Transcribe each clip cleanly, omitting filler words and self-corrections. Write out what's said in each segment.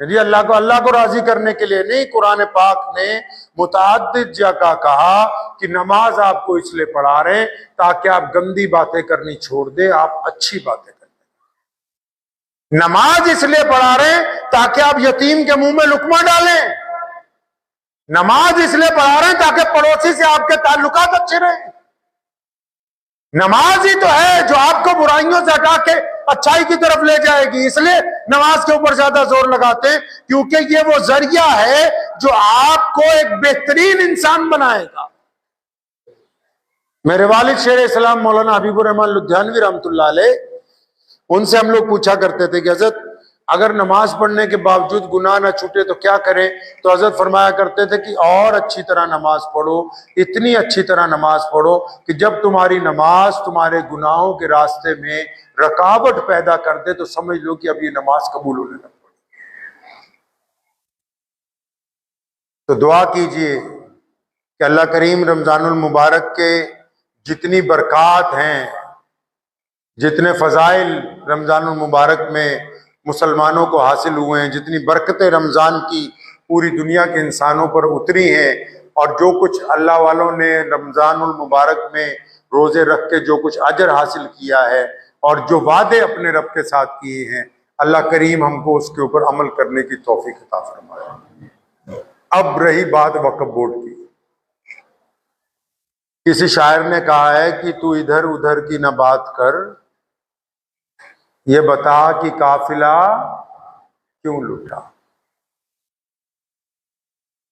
जी अल्लाह को राजी करने के लिए नहीं। कुरान पाक ने मुतअद्दिद जगह कहा कि नमाज आपको इसलिए पढ़ा रहे हैं ताकि आप गंदी बातें करनी छोड़ दे, आप अच्छी बातें करें। नमाज इसलिए पढ़ा रहे हैं ताकि आप यतीम के मुंह में लुकमा डालें। नमाज इसलिए पढ़ा रहे हैं ताकि पड़ोसी से आपके ताल्लुकात अच्छे रहें। नमाज ही तो है जो आपको बुराइयों से हटा के अच्छाई की तरफ ले जाएगी। इसलिए नमाज के ऊपर ज्यादा जोर लगाते हैं, क्योंकि ये वो जरिया है जो आपको एक बेहतरीन इंसान बनाएगा। मेरे वालिद शेर इस्लाम मौलाना हबीबुर रहमान लुधियानवी रहमतुल्लाह अलैह, उनसे हम लोग पूछा करते थे कि हजरत अगर नमाज पढ़ने के बावजूद गुनाह ना छूटे तो क्या करें? तो हजरत फरमाया करते थे कि और अच्छी तरह नमाज पढ़ो, इतनी अच्छी तरह नमाज पढ़ो कि जब तुम्हारी नमाज तुम्हारे गुनाहों के रास्ते में रुकावट पैदा कर दे तो समझ लो कि अब ये नमाज कबूल होने लग पड़ी। तो दुआ कीजिए कि अल्लाह करीम रमजानुल मुबारक के जितनी बरक़ात हैं, जितने फजाइल रमजानुल मुबारक में मुसलमानों को हासिल हुए हैं, जितनी बरकतें रमजान की पूरी दुनिया के इंसानों पर उतरी हैं, और जो कुछ अल्लाह वालों ने रमजानुल मुबारक में रोजे रख के जो कुछ अजर हासिल किया है और जो वादे अपने रब के साथ किए हैं, अल्लाह करीम हमको उसके ऊपर अमल करने की तौफीक अता फरमाए। अब रही बात वक्फ बोर्ड की। किसी शायर ने कहा है कि तू इधर उधर की न बात कर, ये बता कि काफिला क्यों लुटा।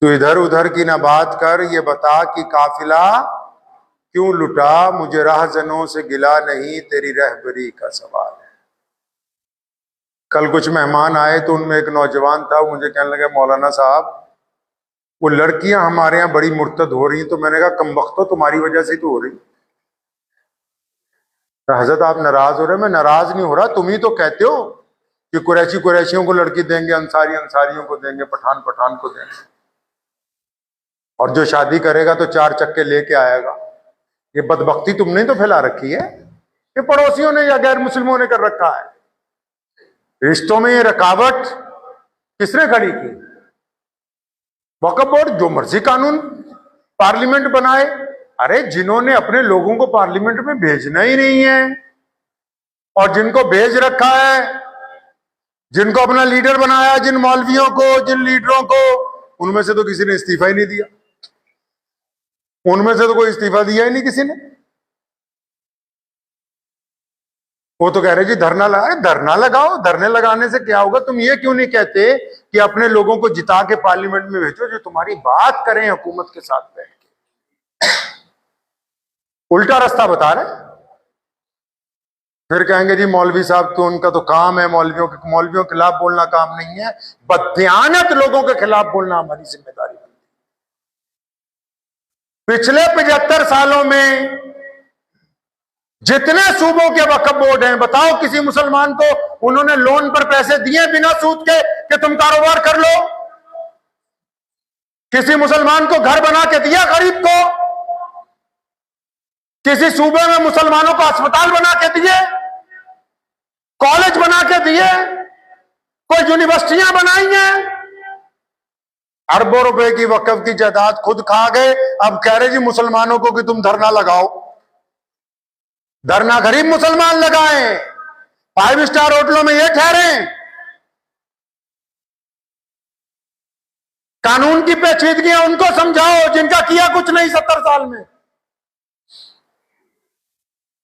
तू इधर उधर की ना बात कर, ये बता कि काफिला क्यों लुटा। मुझे राहजनों से गिला नहीं, तेरी रहबरी का सवाल है। कल कुछ मेहमान आए तो उनमें एक नौजवान था, वो मुझे कहने लगा मौलाना साहब वो लड़कियां हमारे यहाँ बड़ी मुर्तद हो रही। तो मैंने कहा कमबख्तो तुम्हारी वजह से तो हो रही। हजरत आप नाराज हो रहे? मैं नाराज नहीं हो रहा, तुम ही तो कहते हो कि कुरैशियों को लड़की देंगे, अंसारियों को देंगे, पठान को देंगे, और जो शादी करेगा तो 4 चक्के लेके आएगा। ये बदबख्ती तुमने तो फैला रखी है, ये पड़ोसियों ने या गैर मुस्लिमों ने कर रखा है। रिश्तों में ये रुकावट किसने खड़ी की? वक्फ बोर्ड जो मर्जी कानून पार्लियामेंट बनाए। अरे जिन्होंने अपने लोगों को पार्लियामेंट में भेजना ही नहीं है और जिनको भेज रखा है, जिनको अपना लीडर बनाया, जिन मौलवियों को, जिन लीडरों को, उनमें से तो किसी ने इस्तीफा ही नहीं दिया। उनमें से तो कोई इस्तीफा दिया ही नहीं किसी ने। वो तो कह रहे जी धरना लगाए। धरना लगाओ, धरने लगाने से क्या होगा? तुम ये क्यों नहीं कहते कि अपने लोगों को जिता के पार्लियामेंट में भेजो जो तुम्हारी बात करें हुकूमत के साथ बैठ के। उल्टा रास्ता बता रहे। फिर कहेंगे जी मौलवी साहब तो उनका तो काम है, मौलवियों के खिलाफ बोलना काम नहीं है, बददियानत लोगों के खिलाफ बोलना हमारी जिम्मेदारी है। पिछले 75 सालों में जितने सूबों के वक्फ बोर्ड हैं, बताओ किसी मुसलमान को उन्होंने लोन पर पैसे दिए बिना सूद के कि तुम कारोबार कर लो? किसी मुसलमान को घर बना के दिया गरीब को? किसी सूबे में मुसलमानों को अस्पताल बना के दिए, कॉलेज बना के दिए, कोई यूनिवर्सिटियां बनाई हैं? अरबों रुपए की वक्फ की जायदाद खुद खा गए। अब कह रहे जी मुसलमानों को कि तुम धरना लगाओ। धरना गरीब मुसलमान लगाएं, 5 स्टार होटलों में ये ठहरे। कानून की पेचीदगियां उनको समझाओ जिनका किया कुछ नहीं 70 साल में।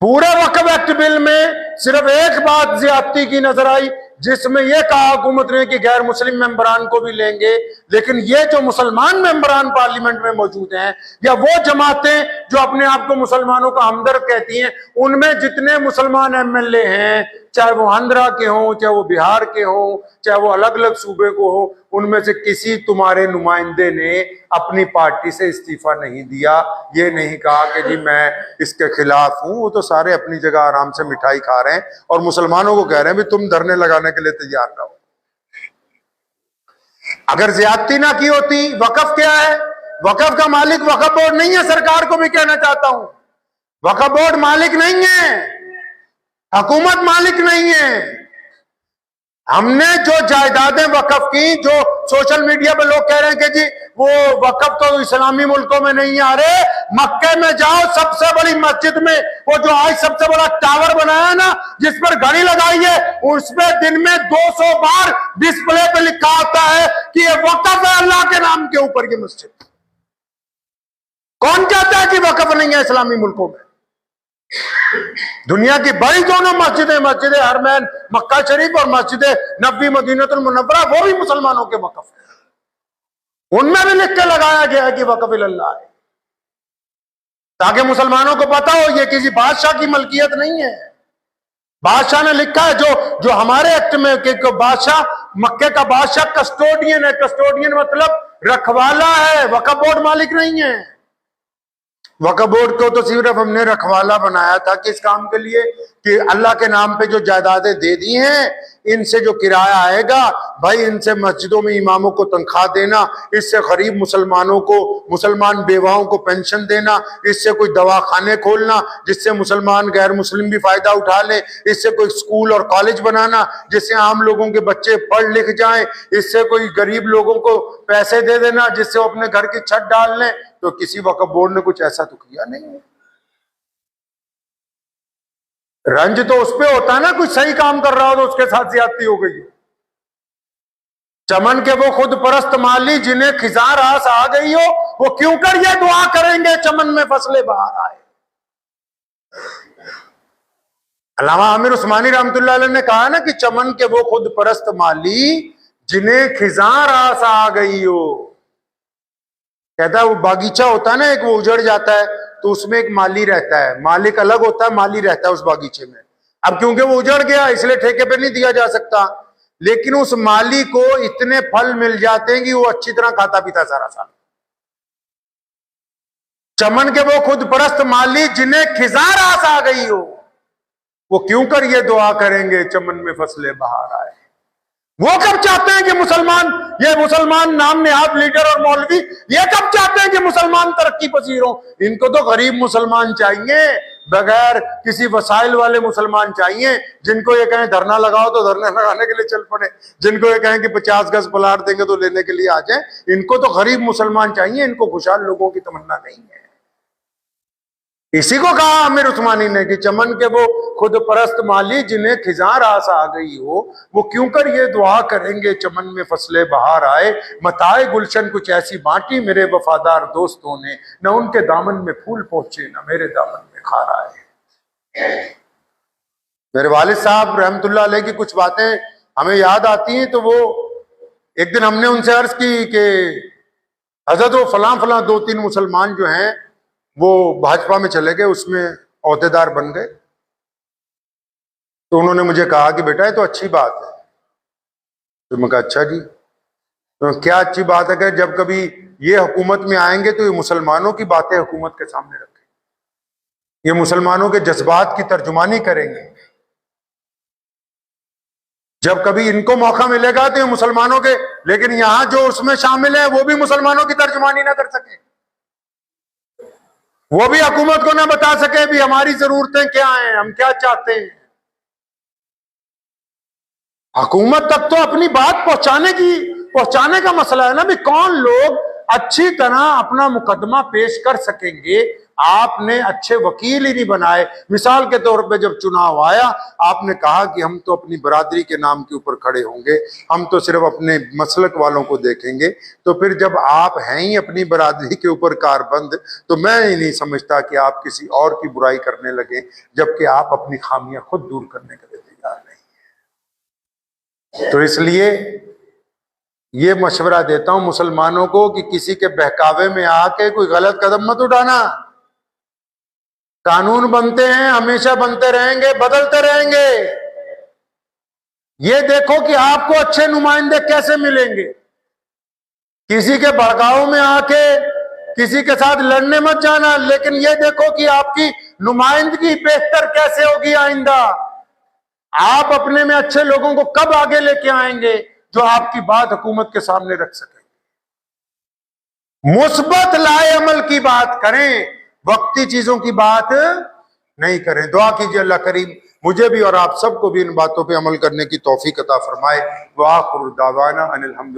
पूरे वक्फ एक्ट बिल में सिर्फ एक बात ज्यादती की नजर आई, जिसमें यह कहा हुकूमत ने कि गैर मुस्लिम मेंबरान को भी लेंगे, लेकिन ये जो मुसलमान मेंबरान पार्लियामेंट में मौजूद हैं या वो जमातें जो अपने आप को मुसलमानों का हमदर्द कहती हैं, उनमें जितने मुसलमान एमएलए हैं, चाहे वो आंध्रा के हों, चाहे वो बिहार के हों, चाहे वो अलग अलग सूबे को हो, उनमें से किसी तुम्हारे नुमाइंदे ने अपनी पार्टी से इस्तीफा नहीं दिया। ये नहीं कहा कि जी मैं इसके खिलाफ हूं। वो तो सारे अपनी जगह आराम से मिठाई खा रहे हैं और मुसलमानों को कह रहे हैं भी तुम धरने लगाने के लिए तैयार रहो। अगर ज्यादती ना की होती, वक्फ क्या है? वक्फ का मालिक वक्फ बोर्ड नहीं है। सरकार को भी कहना चाहता हूं, वक्फ बोर्ड मालिक नहीं है, हुकूमत मालिक नहीं है। हमने जो जायदादें वक्फ की, जो सोशल मीडिया पे लोग कह रहे हैं कि जी वो वक्फ तो इस्लामी मुल्कों में नहीं आ रहे, मक्के में जाओ, सबसे बड़ी मस्जिद में वो जो आज सबसे बड़ा टावर बनाया ना, जिस पर घड़ी लगाई है, उसमें दिन में 200 बार डिस्प्ले पे लिखा होता है कि ये वक्फ है अल्लाह के नाम के ऊपर की मस्जिद। कौन कहता है कि वक्फ नहीं है इस्लामी मुल्कों में? दुनिया की बड़ी दोनों मस्जिदें, मस्जिद हरमैन मक्का शरीफ और मस्जिद नबी मदीनतुल मुनव्वरा, वो भी मुसलमानों के वक्फ है। उनमें भी लिख के लगाया गया है कि वक्फ इल्लल्लाह है, ताकि मुसलमानों को पता हो ये किसी बादशाह की मलकियत नहीं है। बादशाह ने लिखा है, जो हमारे एक्ट में कि बादशाह, मक्के का बादशाह कस्टोडियन है। कस्टोडियन मतलब रखवाला है, वक्फ बोर्ड मालिक नहीं है। वक्फ बोर्ड को तो सिर्फ हमने रखवाला बनाया था किस काम के लिए, कि अल्लाह के नाम पे जो जायदादें दे दी हैं, इनसे जो किराया आएगा भाई, इनसे मस्जिदों में इमामों को तनख्वाह देना, इससे गरीब मुसलमानों को, मुसलमान बेवाओं को पेंशन देना, इससे कोई दवाखाने खोलना जिससे मुसलमान गैर मुस्लिम भी फायदा उठा ले, इससे कोई स्कूल और कॉलेज बनाना जिससे आम लोगों के बच्चे पढ़ लिख जाएं, इससे कोई गरीब लोगों को पैसे दे देना जिससे वो अपने घर की छत डाल लें। तो किसी वक्फ बोर्ड ने कुछ ऐसा तो किया नहीं है। रंज तो उस पे होता है ना, कुछ सही काम कर रहा हो तो उसके साथ ज्यादती हो गई। चमन के वो खुद परस्त माली जिन्हें खिजा रास आ गई हो, वो क्यों कर ये दुआ करेंगे चमन में फसलें बाहर आए। अल्लामा आमिर उस्मानी रहमतुल्लाह अलैह ने कहा ना कि चमन के वो खुद परस्त माली जिन्हें खिजा रास आ गई हो। कहता है वो बागीचा होता है ना एक, वो उजड़ जाता है तो उसमें एक माली रहता है, मालिक अलग होता है, माली रहता है उस बागीचे में। अब क्योंकि वो उजड़ गया इसलिए ठेके पे नहीं दिया जा सकता, लेकिन उस माली को इतने फल मिल जाते हैं कि वो अच्छी तरह खाता पीता सारा साल। चमन के वो खुद परस्त माली जिन्हें खिजा रास आ गई हो, वो क्यों कर ये दुआ करेंगे चमन में फसलें बाहर आए। वो कब चाहते हैं कि मुसलमान, ये मुसलमान नाम नेहाद लीडर और मौलवी, ये कब चाहते हैं कि मुसलमान तरक्की पसीर हो। इनको तो गरीब मुसलमान चाहिए, बगैर किसी वसाइल वाले मुसलमान चाहिए, जिनको ये कहें धरना लगाओ तो धरना लगाने के लिए चल पड़े, जिनको ये कहें कि 50 गज प्लाट देंगे तो लेने के लिए आ जाए। इनको तो गरीब मुसलमान चाहिए, इनको खुशहाल लोगों की तमन्ना नहीं है। इसी को कहा आमिर उस्मानी ने कि चमन के वो खुद परस्त माली जिन्हें खिजा रास आ गई हो, वो क्यों कर ये दुआ करेंगे चमन में फसलें बाहर आए। मताए गुलशन कुछ ऐसी बांटी मेरे वफादार दोस्तों ने, न उनके दामन में फूल पहुंचे न मेरे दामन में खार आए। मेरे वालिद साहब रहमतुल्लाह अलैह की कुछ बातें हमें याद आती हैं। तो वो एक दिन हमने उनसे अर्ज की कि हजरत वो फलां फलां 2-3 मुसलमान जो हैं वो भाजपा में चले गए, उसमें ओहदेदार बन गए। तो उन्होंने मुझे कहा कि बेटा ये तो अच्छी बात है। तो मैं कहा अच्छा जी, तो क्या अच्छी बात है कि जब कभी ये हुकूमत में आएंगे तो ये मुसलमानों की बातें हुकूमत के सामने रखें, ये मुसलमानों के जज्बात की तर्जुमानी करेंगे। जब कभी इनको मौका मिलेगा तो ये मुसलमानों के, लेकिन यहां जो उसमें शामिल है वो भी मुसलमानों की तर्जुमानी ना कर सके, वो भी हुकूमत को ना बता सके भी हमारी जरूरतें क्या हैं, हम क्या चाहते हैं। हुकूमत तक तो अपनी बात पहुंचाने का मसला है ना भी, कौन लोग अच्छी तरह अपना मुकदमा पेश कर सकेंगे। आपने अच्छे वकील ही नहीं बनाए। मिसाल के तौर पे जब चुनाव आया, आपने कहा कि हम तो अपनी बरादरी के नाम के ऊपर खड़े होंगे, हम तो सिर्फ अपने मसलक वालों को देखेंगे। तो फिर जब आप हैं ही अपनी बरादरी के ऊपर कारबंद, तो मैं ही नहीं समझता कि आप किसी और की बुराई करने लगे, जबकि आप अपनी खामियां खुद दूर करने के लिए तैयार नहीं है। तो इसलिए ये मशवरा देता हूं मुसलमानों को कि किसी के बहकावे में आके कोई गलत कदम मत उठाना। कानून बनते हैं, हमेशा बनते रहेंगे, बदलते रहेंगे। ये देखो कि आपको अच्छे नुमाइंदे कैसे मिलेंगे। किसी के भड़काऊ में आके किसी के साथ लड़ने मत जाना, लेकिन ये देखो कि आपकी नुमाइंदगी बेहतर कैसे होगी आइंदा। आप अपने में अच्छे लोगों को कब आगे लेके आएंगे जो आपकी बात हुकूमत के सामने रख सके। मुस्बत लाए अमल की बात करें, वक्ती चीजों की बात नहीं करें। दुआ कीजिए अल्लाह करीम मुझे भी और आप सबको भी इन बातों पे अमल करने की तौफीक अता फरमाए। व आखिरु दावाना अनिल हम्दुलिल्लाह।